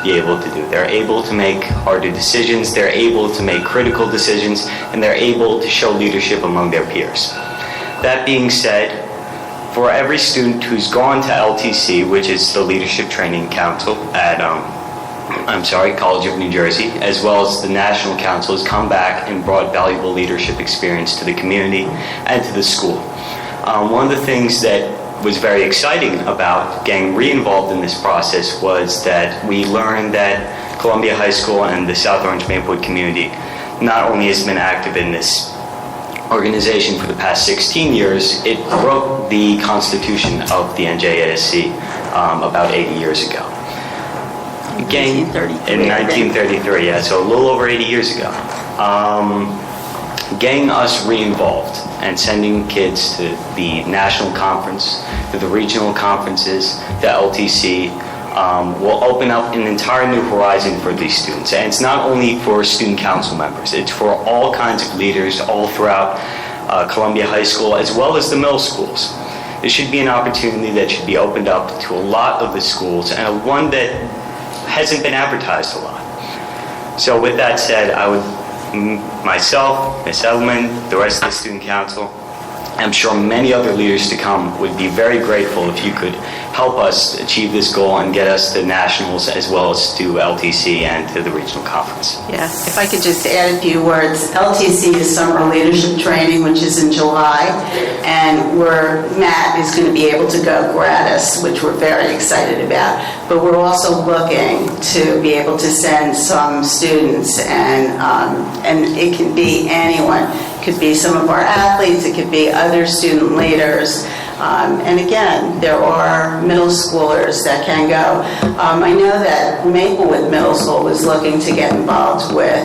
be able to do. They're able to make harder decisions, they're able to make critical decisions, and they're able to show leadership among their peers. That being said, for every student who's gone to LTC, which is the Leadership Training Council at College of New Jersey, as well as the National Council, has come back and brought valuable leadership experience to the community and to the school. One of the things that was very exciting about getting re-involved in this process was that we learned that Columbia High School and the South Orange Maplewood community not only has been active in this organization for the past 16 years, it wrote the constitution of the NJASC about 80 years ago. In 1933, yeah, so a little over 80 years ago. Getting us re-involved and sending kids to the national conference, to the regional conferences, to LTC, will open up an entire new horizon for these students. And it's not only for student council members, it's for all kinds of leaders all throughout Columbia High School, as well as the middle schools. This should be an opportunity that should be opened up to a lot of the schools, and one that hasn't been advertised a lot. So with that said, I would, myself, Ms. Edelman, the rest of the student council, I'm sure many other leaders to come would be very grateful if you could help us achieve this goal and get us to nationals as well as to LTC and to the regional conference. Yeah, if I could just add a few words. LTC is Summer Leadership Training, which is in July, and where Matt is going to be able to go gratis, which we're very excited about. But we're also looking to be able to send some students, and it can be anyone. It could be some of our athletes, it could be other student leaders. And again, there are middle schoolers that can go. I know that Maplewood Middle School was looking to get involved with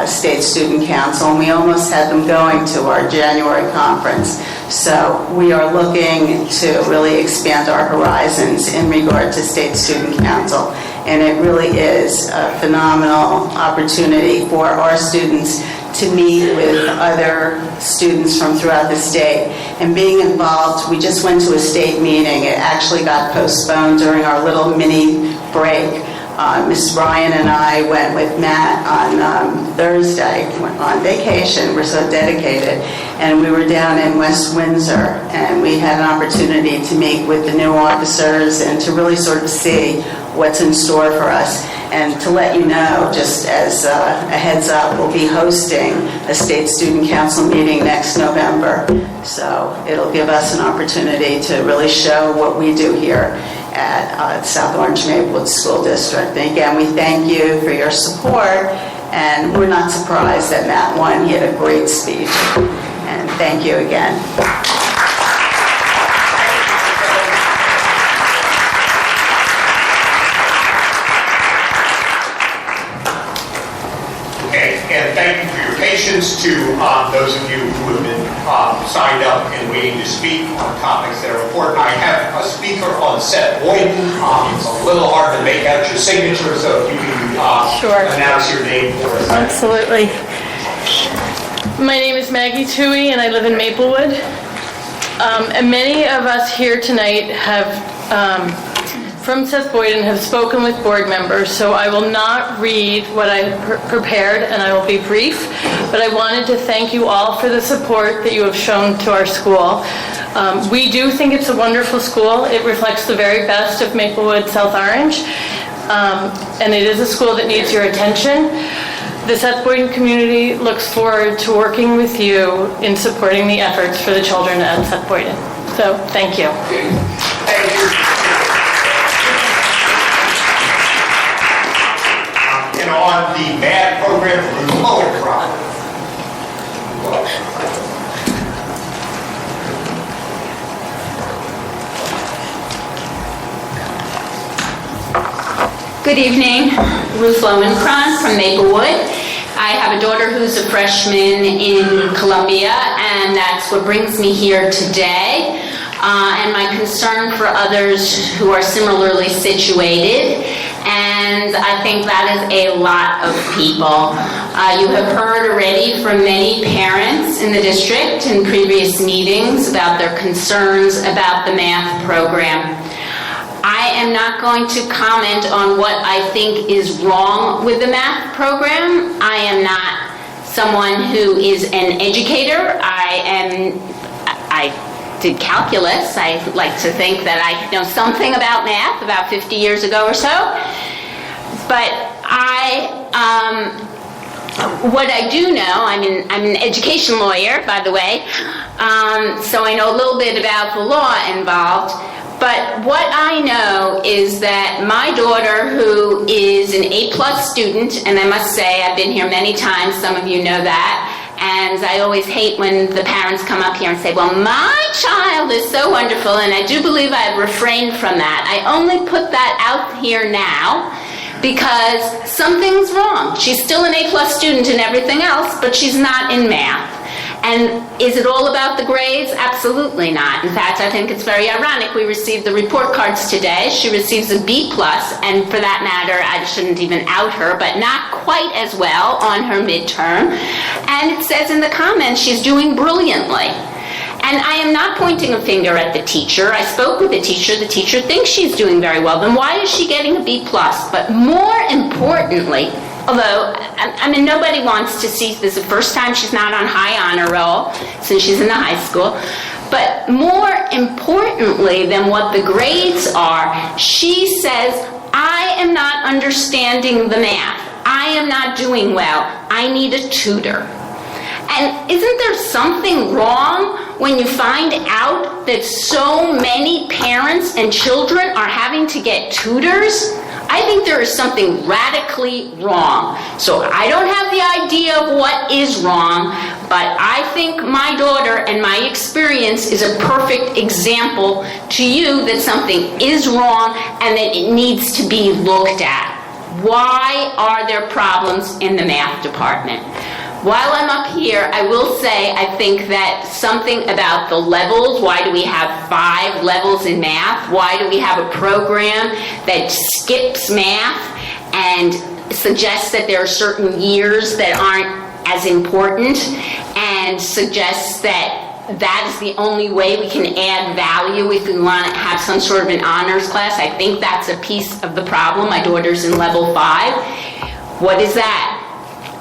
State Student Council, and we almost had them going to our January conference. So we are looking to really expand our horizons in regard to State Student Council. And it really is a phenomenal opportunity for our students to meet with other students from throughout the state. And being involved, we just went to a state meeting. It actually got postponed during our little mini break. Mrs. Ryan and I went with Matt on Thursday on vacation. We're so dedicated. And we were down in West Windsor, and we had an opportunity to meet with the new officers and to really sort of see what's in store for us. And to let you know, just as a heads up, we'll be hosting a State Student Council meeting next November. So it'll give us an opportunity to really show what we do here at South Orange Maplewood School District. And again, we thank you for your support, and we're not surprised that Matt won. He had a great speech. And thank you again. And thank you for your patience to those of you who have been signed up and waiting to speak on topics that are important. I have a speaker on set. Boyd, it's a little hard to make out your signature, so if you can announce your name for us. Absolutely. My name is Maggie Toohey, and I live in Maplewood. And many of us here tonight have from Seth Boyden have spoken with board members, so I will not read what I prepared, and I will be brief, but I wanted to thank you all for the support that you have shown to our school. We do think it's a wonderful school. It reflects the very best of Maplewood, South Orange, and it is a school that needs your attention. The Seth Boyden community looks forward to working with you in supporting the efforts for the children at Seth Boyden. So, thank you. Thank you. And on the MAD program, Ruth Lowencroft. Good evening, Ruth Lowencroft from Maplewood. I have a daughter who's a freshman in Columbia, and that's what brings me here today. And my concern for others who are similarly situated, and I think that is a lot of people. You have heard already from many parents in the district in previous meetings about their concerns about the math program. I I am not going to comment on what I think is wrong with the math program. I am not someone who is an educator. I did calculus. I like to think that I know something about math about 50 years ago or so. But what I do know, I'm an education lawyer, by the way, so I know a little bit about the law involved. But what I know is that my daughter, who is an A-plus student, and I must say I've been here many times, some of you know that, and I always hate when the parents come up here and say, well, my child is so wonderful, and I do believe I've refrained from that. I only put that out here now because something's wrong. She's still an A-plus student in everything else, but she's not in math. And is it all about the grades? Absolutely not. In fact, I think it's very ironic. We received the report cards today. She receives a B+, and for that matter, I shouldn't even out her, but not quite as well on her midterm. And it says in the comments she's doing brilliantly. And I am not pointing a finger at the teacher. I spoke with the teacher. The teacher thinks she's doing very well. Then why is she getting a B+? But more importantly, although, I mean, nobody wants to see this is the first time she's not on high honor roll since she's in the high school. But more importantly than what the grades are, she says, I am not understanding the math. I am not doing well. I need a tutor. And isn't there something wrong when you find out that so many parents and children are having to get tutors? I think there is something radically wrong. So I don't have the idea of what is wrong, but I think my daughter and my experience is a perfect example to you that something is wrong and that it needs to be looked at. Why are there problems in the math department? While I'm up here, I will say I think that something about the levels, why do we have 5 levels in math? Why do we have a program that skips math and suggests that there are certain years that aren't as important and suggests that that is the only way we can add value if we want to have some sort of an honors class? I think that's a piece of the problem. My daughter's in level 5. What is that?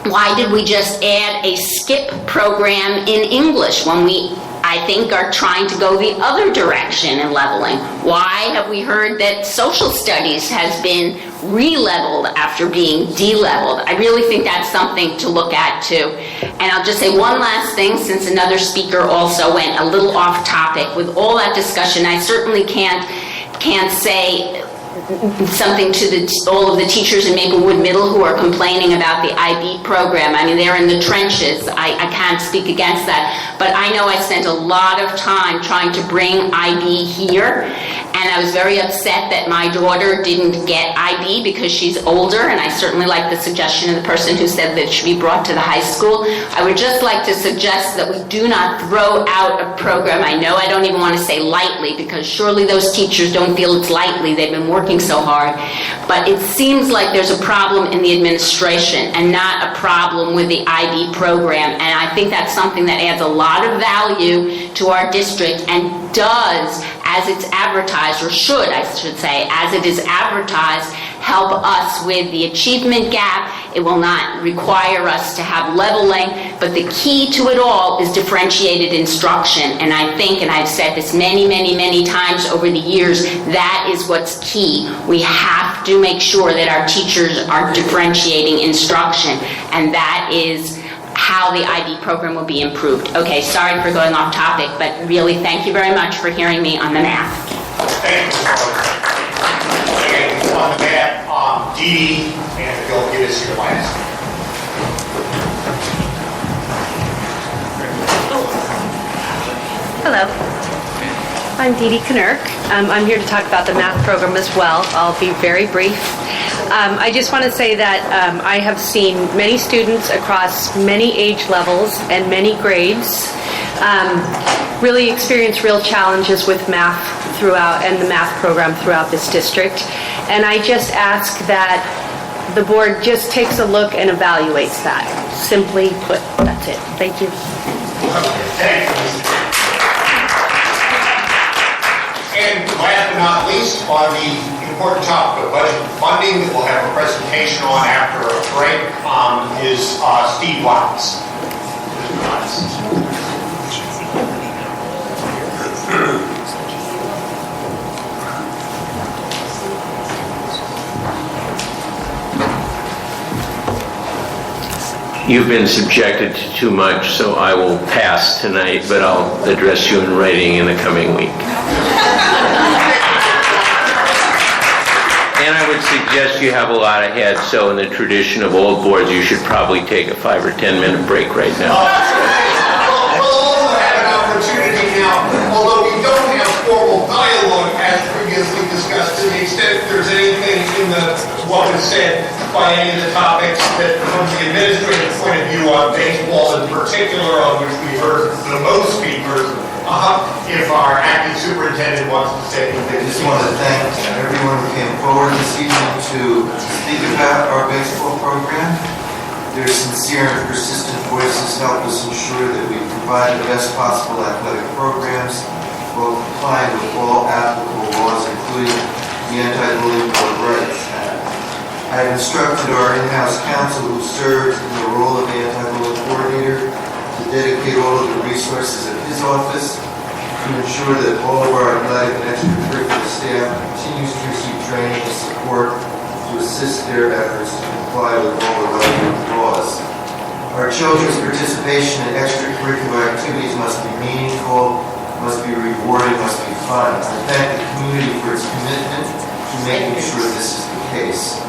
Why did we just add a skip program in English when we, I think, are trying to go the other direction in leveling? Why have we heard that social studies has been re-leveled after being de-leveled? I really think that's something to look at too. And I'll just say one last thing, since another speaker also went a little off topic. With all that discussion, I certainly can't say something to all of the teachers in Maplewood Middle who are complaining about the IB program. I mean, they're in the trenches. I can't speak against that. But I know I spent a lot of time trying to bring IB here, and I was very upset that my daughter didn't get IB because she's older, and I certainly like the suggestion of the person who said that it should be brought to the high school. I would just like to suggest that we do not throw out a program. I know I don't even want to say lightly, because surely those teachers don't feel it's lightly. They've been working so hard. But it seems like there's a problem in the administration and not a problem with the IB program. And I think that's something that adds a lot of value to our district and does, as it's advertised, or should, I should say, as it is advertised, help us with the achievement gap. It will not require us to have leveling, but the key to it all is differentiated instruction. And I think, and I've said this many, many, many times over the years, that is what's key. We have to make sure that our teachers are differentiating instruction, and that is how the IB program will be improved. Okay, sorry for going off topic, but really thank you very much for hearing me on the math. Thank you. Again, on the math, Dee, and you'll give us your last. Hello. I'm Dee Dee Knirk. I'm here to talk about the math program as well. I'll be very brief. I just want to say that I have seen many students across many age levels and many grades really experience real challenges with math throughout, and the math program throughout this district. And I just ask that the board just takes a look and evaluates that. Simply put, that's it. Thank you. Thank you. And last but not least, on the important topic of budget funding that we'll have a presentation on after a break is Steve Watts. You've been subjected to too much, so I will pass tonight, but I'll address you in writing in the coming week. And I would suggest you have a lot ahead, so in the tradition of old boards, you should probably take a 5 or 10 minute break right now. We'll also have an opportunity now, although we don't have formal dialogue as previously discussed, to the extent there's anything in what was said by any of the topics that from the administrative point of view on baseball in particular, on which we heard the most speakers, if our acting superintendent wants to say anything. I just want to thank everyone who came forward this evening to speak about our baseball program. Their sincere and persistent voices help us ensure that we provide the best possible athletic programs while complying with all applicable laws, including the Anti-Bullying Bill of Rights Act. I have instructed our in-house counsel, who serves in the role of the anti-bullying coordinator, to dedicate all of the resources of his office to ensure that all of our athletic and extracurricular staff continues to receive training and support to assist their efforts to comply with all the relevant laws. Our children's participation in extracurricular activities must be meaningful, must be rewarding, must be fun. I thank the community for its commitment to making sure this is the case.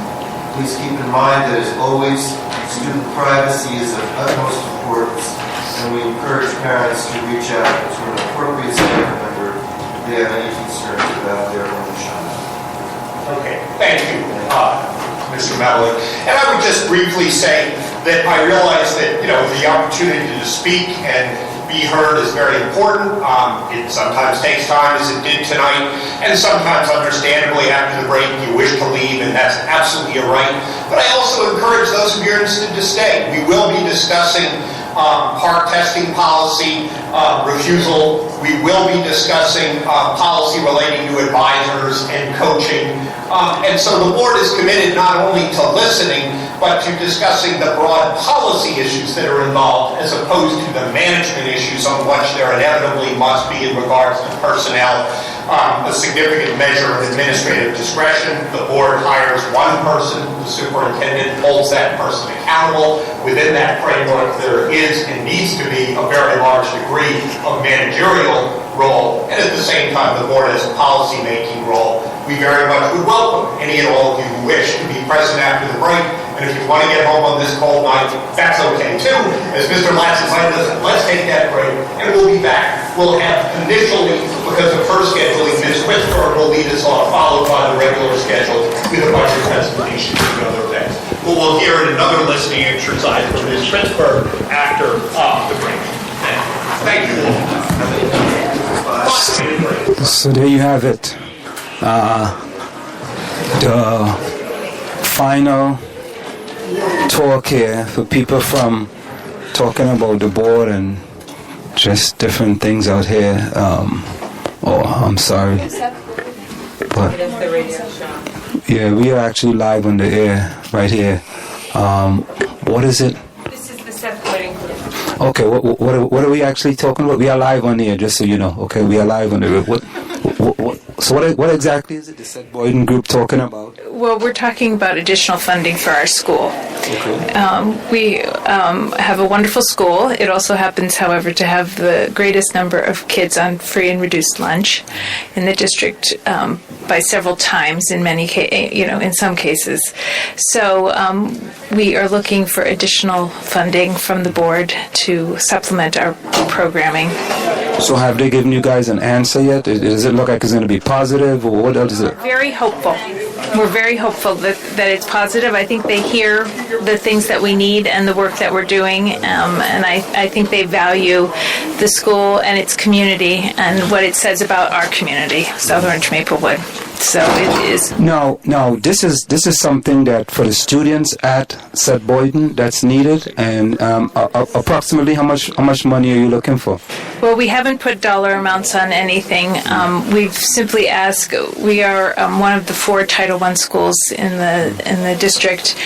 Please keep in mind that, as always, student privacy is of utmost importance, and we encourage parents to reach out to an appropriate staff member if they have any concerns about their own child. Okay, thank you, Mr. Mellon. And I would just briefly say that I realize that, the opportunity to speak and be heard is very important. It sometimes takes time, as it did tonight, and sometimes, understandably, after the break, you wish to leave, and that's absolutely your right. But I also encourage those of you interested to stay. We will be discussing park testing policy, refusal. We will be discussing policy relating to advisors and coaching. And so the board is committed not only to listening, but to discussing the broad policy issues that are involved, as opposed to the management issues on which there inevitably must be in regards to personnel. A significant measure of administrative discretion. The board hires one person, the superintendent holds that person accountable. Within that framework, there is and needs to be a very large degree of managerial role, and at the same time, the board has a policy-making role. We very much would welcome any and all of you who wish to be present after the break, and if you want to get home on this cold night, that's okay too. As Mr. Latz invited us, let's take that break, and we'll be back. We'll have initially, because of her scheduling, Ms. Christopher will lead us on, followed by the regular schedule with a bunch of presentations and other events. But we'll hear another listening exercise from Ms. Christopher after the break. Thank you all. So there you have it. The final talk here for people from talking about the board and just different things out here. I'm sorry. But yeah, we are actually live on the air right here. What is it? This is the Seth Boyding Group. Okay, what are we actually talking about? We are live on the air, just so you know. Okay, we are live on the air. So what exactly is it the Seth Boyden Group talking about? Well, we're talking about additional funding for our school. Okay. We have a wonderful school. It also happens, however, to have the greatest number of kids on free and reduced lunch in the district by several times in some cases. So we are looking for additional funding from the board to supplement our programming. So have they given you guys an answer yet? Does it look like it's going to be positive, or what else is it? Very hopeful. We're very hopeful that it's positive. I think they hear the things that we need and the work that we're doing, and I think they value the school and its community and what it says about our community, South Orange Maplewood. So it is. No, this is something that for the students at Seth Boyden that's needed, and approximately how much money are you looking for? Well, we haven't put dollar amounts on anything. We've simply asked. We are one of the 4 Title I schools in the district.